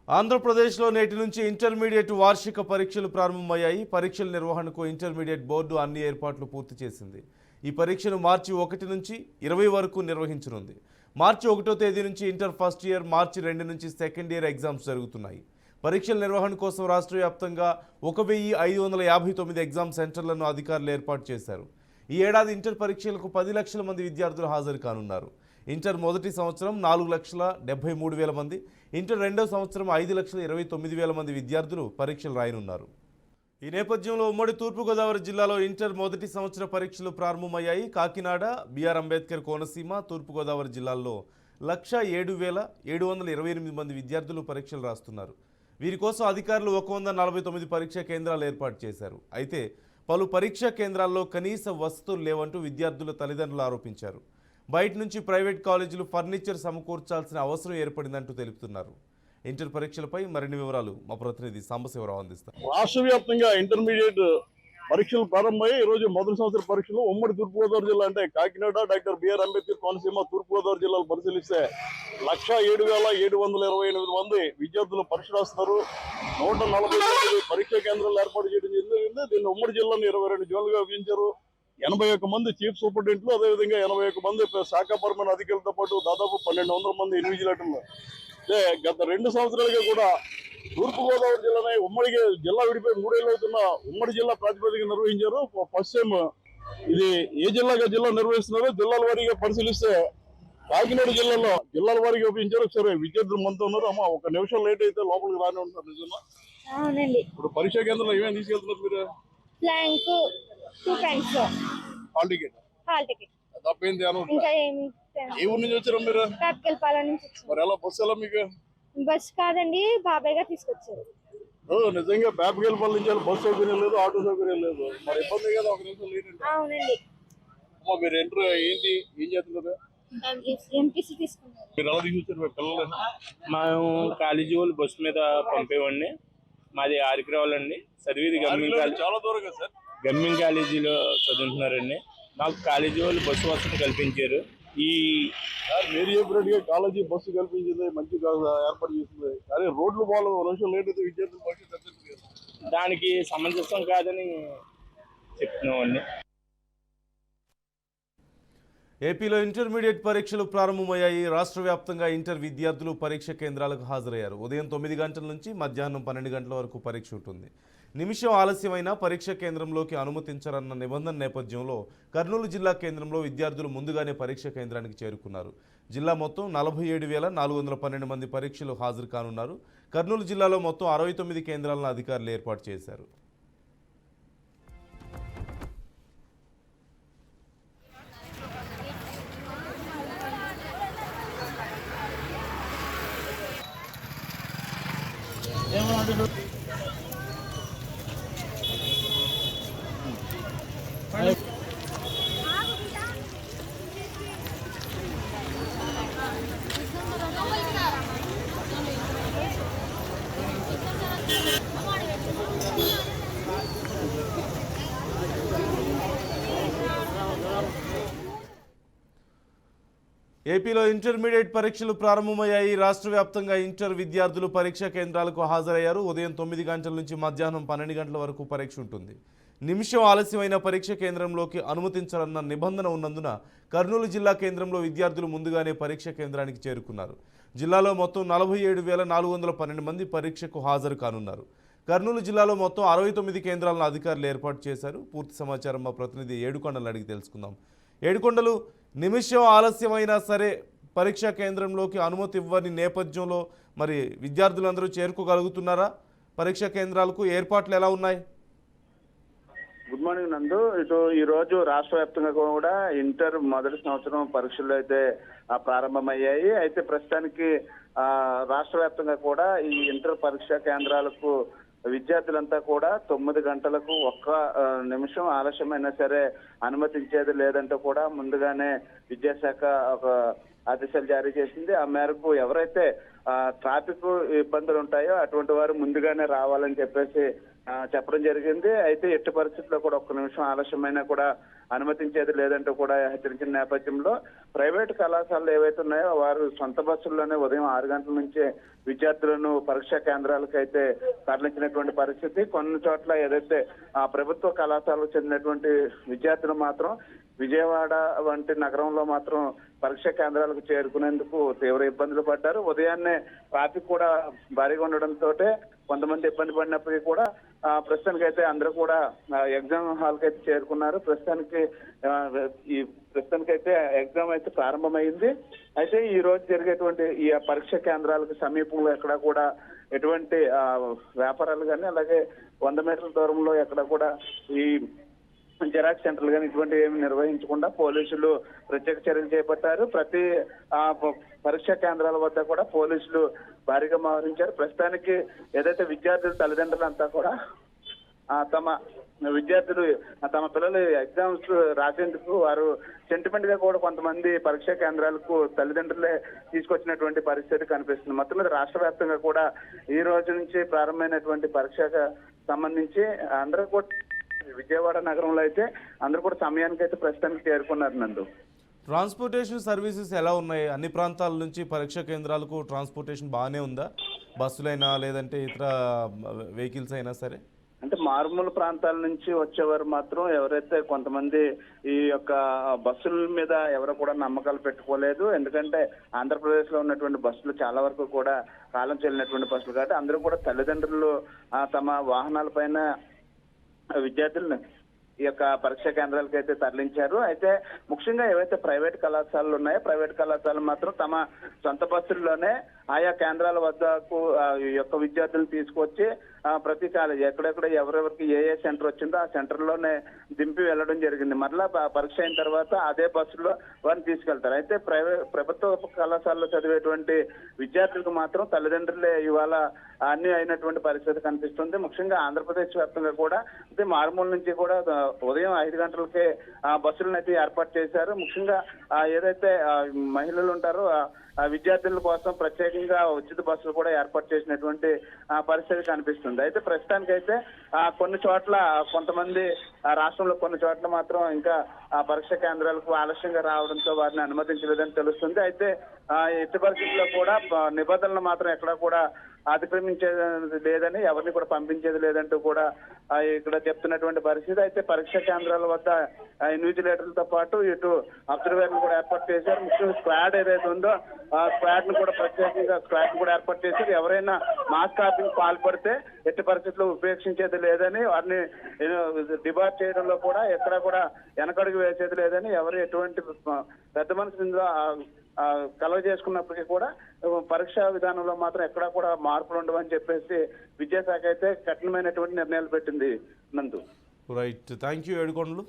ఆంధ్రప్రదేశ్లో నేటి నుంచి ఇంటర్మీడియట్ వార్షిక పరీక్షలు ప్రారంభమయ్యాయి. పరీక్షల నిర్వహణకు ఇంటర్మీడియట్ బోర్డు అన్ని ఏర్పాట్లు పూర్తి చేసింది. ఈ పరీక్షను మార్చి 1 నుంచి 20 వరకు నిర్వహించనుంది. మార్చి 1వ తేదీ నుంచి ఇంటర్ ఫస్ట్ ఇయర్, మార్చి 2 నుంచి సెకండ్ ఇయర్ ఎగ్జామ్స్ జరుగుతున్నాయి. పరీక్షల నిర్వహణ కోసం రాష్ట్ర వ్యాప్తంగా 1559 ఎగ్జామ్ సెంటర్లను అధికారులు ఏర్పాటు చేశారు. ఈ ఏడాది ఇంటర్ పరీక్షలకు 10 లక్షల మంది విద్యార్థులు హాజరు కానున్నారు. ఇంటర్ మొదటి సంవత్సరం 4,73,000 మంది, ఇంటర్ రెండవ సంవత్సరం 5,29,000 మంది విద్యార్థులు పరీక్షలు రాయనున్నారు. ఈ నేపథ్యంలో ఉమ్మడి తూర్పుగోదావరి జిల్లాలో ఇంటర్ మొదటి సంవత్సర పరీక్షలు ప్రారంభమయ్యాయి. కాకినాడ, బిఆర్ అంబేద్కర్ కోనసీమ, తూర్పుగోదావరి జిల్లాల్లో 107,728 మంది విద్యార్థులు పరీక్షలు రాస్తున్నారు. వీరి కోసం అధికారులు 149 పరీక్షా కేంద్రాలు ఏర్పాటు చేశారు. అయితే పలు పరీక్షా కేంద్రాల్లో కనీస వసతులు లేవంటూ విద్యార్థుల తల్లిదండ్రులు ఆరోపించారు. బయట నుంచి ప్రైవేట్ కాలేజీలు ఫర్నిచర్ సమకూర్చాల్సిన అవసరం ఏర్పడిందంటూ తెలుపుతున్నారు. ఇంటర్ పరీక్షలపై మరిన్ని వివరాలు మా ప్రతినిధి సాంబశివరావు అందిస్తారు. రాష్ట్ర వ్యాప్తంగా ఇంటర్మీడియట్ పరీక్షలు ప్రారంభమయ్యి ఈ రోజు మొదటి సంవత్సర పరీక్షలు ఉమ్మడి తూర్పుగోదావరి జిల్లా అంటే కాకినాడ, డాక్టర్ బిఆర్ అంబేద్కర్ కోనసీమ, తూర్పుగోదావరి జిల్లాలు పరిశీలిస్తే 107,728 మంది విద్యార్థులు పరీక్ష రాస్తున్నారు. 149 పరీక్షా కేంద్రాలు ఏర్పాటు చేయడం జరిగింది. దీన్ని ఉమ్మడి జిల్లాను 22 జోన్లుగా విభజించారు. 81 మంది చీఫ్ సూపరింటెండెంట్లు, అదేవిధంగా 81 మంది శాఖాపరమైన అధికారులతో పాటు దాదాపు 1,200 మంది ఇన్విజిలేటర్లు. గత 2 సంవత్సరాలుగా కూడా తూర్పుగోదావరి జిల్లాని ఉమ్మడి జిల్లా విడిపోయి 3 ఏళ్ళు అవుతున్న ఉమ్మడి జిల్లా ప్రాతిపదికన నిర్వహించారు. ఫస్ట్ టైం ఇది ఏ జిల్లాగా జిల్లా నిర్వహిస్తున్నారో జిల్లాల వారీగా పరిశీలిస్తే కాకినాడ జిల్లాలో జిల్లాల వారీగా ఉపయోగించారు. సరే, విద్యార్థులు మనతో ఉన్నారు. అమ్మ, 1 నిమిషం లేట్ అయితే లోపలికి రాని ఉంటారు. నిజంగా ఇప్పుడు పరీక్షా కేంద్రంలో ఏమేమి తీసుకెళ్తున్నారు మీరు? ఫ్లాంక్ 2 పెన్స్ హాల్ టికెట్ తప్పేంది అను. ఇంకా ఏమి ఏ ఊరు నుంచి వచ్చారు మీరు? కాపికల్పాలెం నుంచి. మరి ఎలా బస్సు ఎలా మీకు? బస్ కాదండి, బాబాయ్ గారు తీసుకొచ్చారు. నిజంగా బాపకేలపల్లి నుంచి బస్సు సౌకర్యం లేదు, ఆటో సౌకర్యం లేదు. మరి ఇబ్బంది కదా 1 నిమిషం లేట్ అంటే. అవునండి. మీరు ఎంటర్ ఏంటి ఏం చేస్తున్నారు? ఎంపీసీ తీసుకున్నారు. మీరు ఎలా తీసుకొచ్చారు మీ పిల్లలు? మేము కాలేజీ వాళ్ళు బస్సు మీద పంపేవాడిని. మాది ఆరికిరావాలండి. చదివేది గవర్నమెంట్ కాలేజ్, చాలా దూరం కదా సార్. గవర్నమెంట్ కాలేజీలో చదువుతున్నారండి. మాకు కాలేజీ వాళ్ళు బస్సు వసతి కల్పించారు. ఈ మీరు చెప్పినట్టుగా కాలేజీ బస్సు కల్పించింది, మంచి ఏర్పాటు చేసింది. కానీ రోడ్లు బాగాలేదు. 1 నిమిషం లేట్ అయితే విద్యార్థులు భవిష్యత్తు దానికి సమంజసం కాదని చెప్తున్నామండి. ఏపీలో ఇంటర్మీడియట్ పరీక్షలు ప్రారంభమయ్యాయి. రాష్ట్ర వ్యాప్తంగా ఇంటర్ విద్యార్థులు పరీక్ష కేంద్రాలకు హాజరయ్యారు. ఉదయం 9 గంటల నుంచి మధ్యాహ్నం 12 గంటల వరకు పరీక్ష ఉంటుంది. నిమిషం ఆలస్యమైన పరీక్ష కేంద్రంలోకి అనుమతించారన్న నిబంధన నేపథ్యంలో కర్నూలు జిల్లా కేంద్రంలో విద్యార్థులు ముందుగానే పరీక్ష కేంద్రానికి చేరుకున్నారు. జిల్లా మొత్తం 47,412 మంది పరీక్షలు హాజరు కానున్నారు. కర్నూలు జిల్లాలో మొత్తం 69 కేంద్రాలను అధికారులు ఏర్పాటు చేశారు. ఏపీలో ఇంటర్మీడియట్ పరీక్షలు ప్రారంభమయ్యాయి. రాష్ట్ర వ్యాప్తంగా ఇంటర్ విద్యార్థులు పరీక్షా కేంద్రాలకు హాజరయ్యారు. ఉదయం 9 గంటల నుంచి మధ్యాహ్నం 12 గంటల వరకు పరీక్ష ఉంటుంది. నిమిషం ఆలస్యమైన పరీక్ష కేంద్రంలోకి అనుమతించాలన్న నిబంధన ఉన్నందున కర్నూలు జిల్లా కేంద్రంలో విద్యార్థులు ముందుగానే పరీక్ష కేంద్రానికి చేరుకున్నారు. జిల్లాలో మొత్తం 47,412 మంది పరీక్షకు హాజరు కానున్నారు. కర్నూలు జిల్లాలో మొత్తం 69 కేంద్రాలను అధికారులు ఏర్పాటు చేశారు. పూర్తి సమాచారం మా ప్రతినిధి ఏడుకొండలు అడిగి తెలుసుకుందాం. ఏడుకొండలు, నిమిషం ఆలస్యమైనా సరే పరీక్షా కేంద్రంలోకి అనుమతి ఇవ్వని నేపథ్యంలో మరి విద్యార్థులందరూ చేరుకోగలుగుతున్నారా? పరీక్షా కేంద్రాలకు ఏర్పాట్లు ఎలా ఉన్నాయి? గుడ్ మార్నింగ్ నందు. ఈ రోజు రాష్ట్ర వ్యాప్తంగా కూడా ఇంటర్ మొదటి సంవత్సరం పరీక్షలు అయితే ప్రారంభమయ్యాయి. అయితే ప్రస్తుతానికి రాష్ట్ర వ్యాప్తంగా కూడా ఈ ఇంటర్ పరీక్షా కేంద్రాలకు విద్యార్థులంతా కూడా 9 గంటలకు 1 నిమిషం ఆలస్యమైనా సరే అనుమతించేది లేదంటూ కూడా ముందుగానే విద్యాశాఖ ఒక ఆదేశాలు జారీ చేసింది. ఆ మేరకు ఎవరైతే ట్రాఫిక్ ఇబ్బందులు ఉంటాయో అటువంటి వారు ముందుగానే రావాలని చెప్పేసి చెప్పడం జరిగింది. అయితే ఎట్టి పరిస్థితుల్లో కూడా ఒక్క నిమిషం ఆలస్యమైనా కూడా అనుమతించేది లేదంటూ కూడా హెచ్చరించిన నేపథ్యంలో ప్రైవేటు కళాశాలలు ఏవైతే ఉన్నాయో వారు సొంత బస్సుల్లోనే ఉదయం 6 గంటల నుంచే విద్యార్థులను పరీక్షా కేంద్రాలకు అయితే తరలించినటువంటి పరిస్థితి. కొన్ని చోట్ల ఏదైతే ప్రభుత్వ కళాశాలకు చెందినటువంటి విద్యార్థులు మాత్రం విజయవాడ వంటి నగరంలో మాత్రం పరీక్షా కేంద్రాలకు చేరుకునేందుకు తీవ్ర ఇబ్బందులు పడ్డారు. ఉదయాన్నే ట్రాఫిక్ కూడా భారీగా ఉండడంతో కొంతమంది ఇబ్బంది పడినప్పటికీ కూడా ప్రస్తుతానికి అయితే అందరూ కూడా ఎగ్జామ్ హాల్ కి అయితే చేరుకున్నారు. ప్రస్తుతానికైతే ఎగ్జామ్ అయితే ప్రారంభమైంది. అయితే ఈ రోజు జరిగేటువంటి ఈ పరీక్ష కేంద్రాలకు సమీపంలో ఎక్కడ కూడా ఎటువంటి వ్యాపారాలు కానీ అలాగే 100 మీటర్ల దూరంలో ఎక్కడ కూడా ఈ జిరాక్స్ సెంటర్లు కానీ ఇటువంటి ఏమి నిర్వహించకుండా పోలీసులు ప్రత్యేక చర్యలు చేపట్టారు. ప్రతి పరీక్షా కేంద్రాల వద్ద కూడా పోలీసులు భారీగా మోహరించారు. ప్రస్తుతానికి ఏదైతే విద్యార్థుల తల్లిదండ్రులంతా కూడా తమ పిల్లలు ఎగ్జామ్స్ రాసేందుకు వారు సెంటిమెంట్ గా కూడా కొంతమంది పరీక్షా కేంద్రాలకు తల్లిదండ్రులే తీసుకొచ్చినటువంటి పరిస్థితి కనిపిస్తుంది. మొత్తం మీద రాష్ట్ర వ్యాప్తంగా కూడా ఈ రోజు నుంచి ప్రారంభమైనటువంటి పరీక్షకు సంబంధించి అందరూ కూడా విజయవాడ నగరంలో అయితే అందరూ కూడా సమయానికి అయితే ప్రస్తుతానికి చేరుకున్నారు. నందు, ట్రాన్స్పోర్టేషన్ సర్వీసెస్ ఎలా ఉన్నాయి? అన్ని ప్రాంతాల నుంచి పరీక్షా కేంద్రాలకు ట్రాన్స్పోర్టేషన్ బాగానే ఉందా? బస్సులైనా లేదంటే ఇతర వెహికల్స్ అయినా సరే? అంటే మారుమూల ప్రాంతాల నుంచి వచ్చేవారు మాత్రం ఎవరైతే కొంతమంది ఈ యొక్క బస్సుల మీద ఎవరు కూడా నమ్మకాలు పెట్టుకోలేదు. ఎందుకంటే ఆంధ్రప్రదేశ్ లో ఉన్నటువంటి బస్సులు చాలా వరకు కూడా కాలం చెల్లినటువంటి బస్సులు కాబట్టి అందరూ కూడా తల్లిదండ్రులు తమ వాహనాలపైన విద్యార్థులను ఈ యొక్క పరీక్షా కేంద్రాలకు అయితే తరలించారు. అయితే ముఖ్యంగా ఏవైతే ప్రైవేట్ కళాశాలలు ఉన్నాయో ప్రైవేట్ కళాశాలలు మాత్రం తమ సొంత బస్సుల్లోనే ఆయా కేంద్రాల వద్దకు ఈ యొక్క విద్యార్థులను తీసుకొచ్చి ప్రతి కాలేజీ ఎక్కడెక్కడ ఎవరెవరికి ఏ సెంటర్ వచ్చిందో ఆ సెంటర్ లోనే దింపి వెళ్ళడం జరిగింది. మరలా పరీక్ష అయిన తర్వాత అదే బస్సులో వారిని తీసుకెళ్తారు. అయితే ప్రభుత్వ కళాశాలలో చదివేటువంటి విద్యార్థులకు మాత్రం తల్లిదండ్రులే ఇవాళ అన్ని అయినటువంటి పరిస్థితి కనిపిస్తుంది. ముఖ్యంగా ఆంధ్రప్రదేశ్ వ్యాప్తంగా కూడా అంటే మారుమూల నుంచి కూడా ఉదయం 5 గంటలకే బస్సులను అయితే ఏర్పాటు చేశారు. ముఖ్యంగా ఏదైతే మహిళలు ఉంటారో ఆ విద్యార్థుల కోసం ప్రత్యేకంగా ఉచిత బస్సులు కూడా ఏర్పాటు చేసినటువంటి పరిస్థితి కనిపిస్తుంది. అయితే ప్రస్తుతానికైతే కొన్ని చోట్ల కొంతమంది రాష్ట్రంలో కొన్ని చోట్ల మాత్రం ఇంకా పరీక్ష కేంద్రాలకు ఆలస్యంగా రావడంతో వారిని అనుమతించలేదని తెలుస్తుంది. అయితే ఎట్టి పరిస్థితుల్లో కూడా నిబంధనలు మాత్రం ఎక్కడా కూడా అతిక్రమించేది లేదని ఎవరిని కూడా పంపించేది లేదంటూ కూడా ఇక్కడ చెప్తున్నటువంటి పరిస్థితి. అయితే పరీక్షా కేంద్రాల వద్ద ఇన్విజిలేటర్లతో పాటు ఇటు అబ్జర్వర్లు కూడా ఏర్పాటు చేశారు. ముఖ్యంగా స్క్వాడ్ ఏదైతే ఉందో ఆ స్క్వాడ్ ను కూడా ప్రత్యేకంగా స్క్వాడ్ కూడా ఏర్పాటు చేశారు. ఎవరైనా మాస్ కాపింగ్ పాల్పడితే ఎట్టి పరిస్థితుల్లో ఉపేక్షించేది లేదని వారిని డిబార్ చేయడంలో కూడా ఎక్కడా కూడా వెనకడుగు వేసేది లేదని ఎవరు ఎటువంటి పెద్ద మనుషులు కలవ చేసుకున్నప్పటికీ కూడా పరీక్షా విధానంలో మాత్రం ఎక్కడా కూడా మార్పులు ఉండవని చెప్పేసి విద్యాశాఖ అయితే కఠినమైనటువంటి నిర్ణయాలు పెట్టింది. నందు, రైట్, థ్యాంక్ యూ ఏడుకొండలు.